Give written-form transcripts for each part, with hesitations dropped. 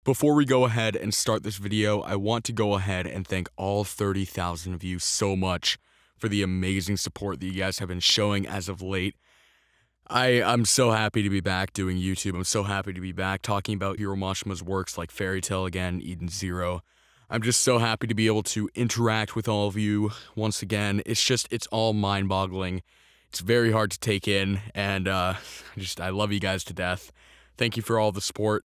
Before we go ahead and start this video, I want to go ahead and thank all 30,000 of you so much for the amazing support that you guys have been showing as of late. I'm so happy to be back doing YouTube. I'm so happy to be back talking about Hiro Mashima's works like Fairy Tail again, Eden Zero. I'm just so happy to be able to interact with all of you once again. It's all mind-boggling. It's very hard to take in, and I love you guys to death. Thank you for all the support.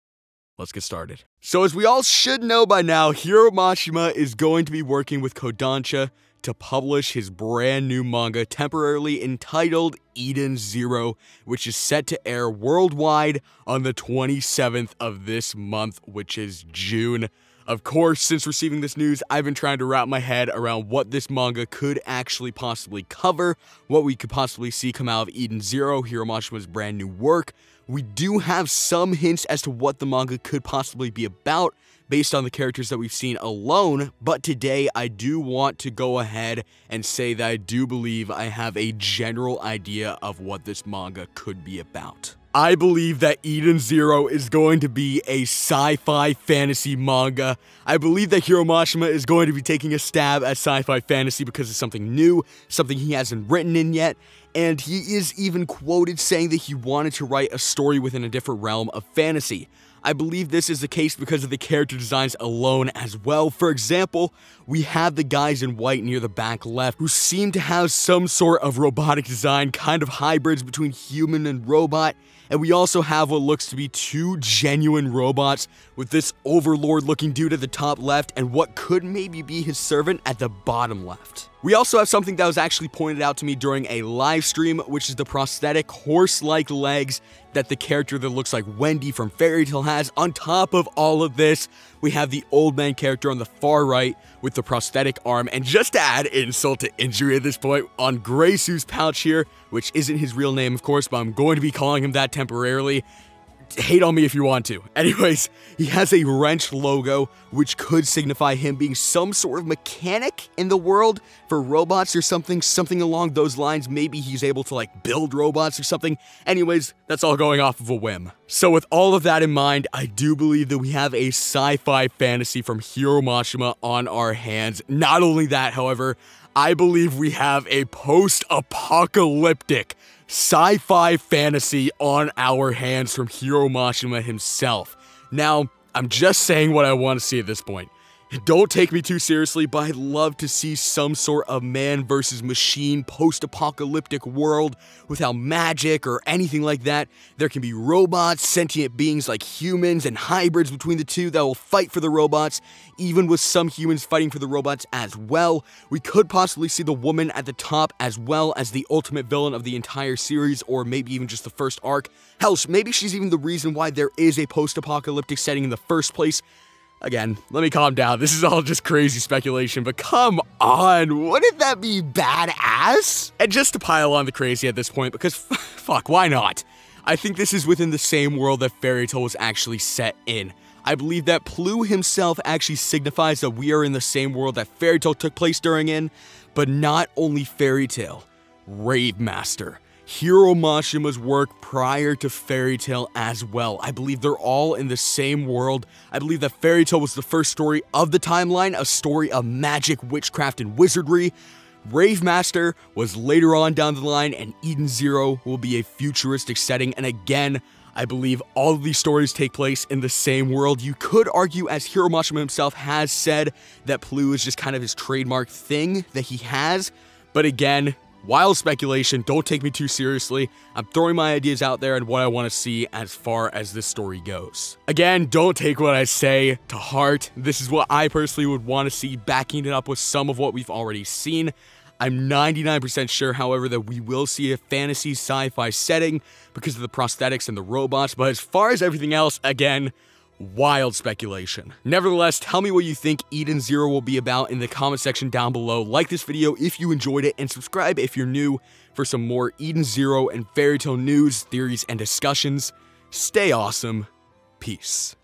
Let's get started. So as we all should know by now, Hiro Mashima is going to be working with Kodansha to publish his brand new manga temporarily entitled Eden Zero, which is set to air worldwide on the 27th of this month, which is June. Of course, since receiving this news, I've been trying to wrap my head around what this manga could actually possibly cover, what we could possibly see come out of Eden Zero, Hiro Mashima's brand new work. We do have some hints as to what the manga could possibly be about based on the characters that we've seen alone, but today I do want to go ahead and say that I do believe I have a general idea of what this manga could be about. I believe that Eden Zero is going to be a sci-fi fantasy manga. I believe that Hiro Mashima is going to be taking a stab at sci-fi fantasy because it's something new, something he hasn't written in yet, and he is even quoted saying that he wanted to write a story within a different realm of fantasy. I believe this is the case because of the character designs alone as well. For example, we have the guys in white near the back left who seem to have some sort of robotic design, kind of hybrids between human and robot. And we also have what looks to be two genuine robots with this overlord looking dude at the top left and what could maybe be his servant at the bottom left. We also have something that was actually pointed out to me during a live stream, which is the prosthetic horse-like legs that the character that looks like Wendy from Fairy Tail has. On top of all of this, we have the old man character on the far right with the prosthetic arm. And just to add insult to injury at this point, on Graysu's pouch here, which isn't his real name of course, but I'm going to be calling him that temporarily. Hate on me if you want to. Anyways, he has a wrench logo, which could signify him being some sort of mechanic in the world for robots or something along those lines. Maybe he's able to like build robots or something. Anyways, that's all going off of a whim. So with all of that in mind, I do believe that we have a sci-fi fantasy from Hiro Mashima on our hands. Not only that, however, I believe we have a post-apocalyptic sci-fi fantasy on our hands from Hiro Mashima himself. Now, I'm just saying what I want to see at this point. Don't take me too seriously, but I'd love to see some sort of man versus machine post-apocalyptic world without magic or anything like that. There can be robots, sentient beings like humans, and hybrids between the two that will fight for the robots, even with some humans fighting for the robots as well. We could possibly see the woman at the top as well as the ultimate villain of the entire series, or maybe even just the first arc. Hell, maybe she's even the reason why there is a post-apocalyptic setting in the first place. Again, let me calm down. This is all just crazy speculation, but come on, wouldn't that be badass? And just to pile on the crazy at this point, because fuck, why not? I think this is within the same world that Fairy Tail was actually set in. I believe that Plu himself actually signifies that we are in the same world that Fairy Tail took place during in, but not only Fairy Tail, Rave Master, Hiro Mashima's work prior to Fairy Tail as well. I believe they're all in the same world. I believe that Fairy Tail was the first story of the timeline, a story of magic, witchcraft, and wizardry. Rave Master was later on down the line, and Eden Zero will be a futuristic setting. And again, I believe all of these stories take place in the same world. You could argue, as Hiro Mashima himself has said, that Plu is just kind of his trademark thing that he has. But again, wild speculation, don't take me too seriously. I'm throwing my ideas out there and what I want to see as far as this story goes. Again, don't take what I say to heart. This is what I personally would want to see, backing it up with some of what we've already seen. I'm 99% sure, however, that we will see a fantasy sci-fi setting because of the prosthetics and the robots, but as far as everything else, again, wild speculation. Nevertheless, tell me what you think Eden Zero will be about in the comment section down below. Like this video if you enjoyed it, and subscribe if you're new for some more Eden Zero and Fairy Tail news, theories, and discussions. Stay awesome. Peace.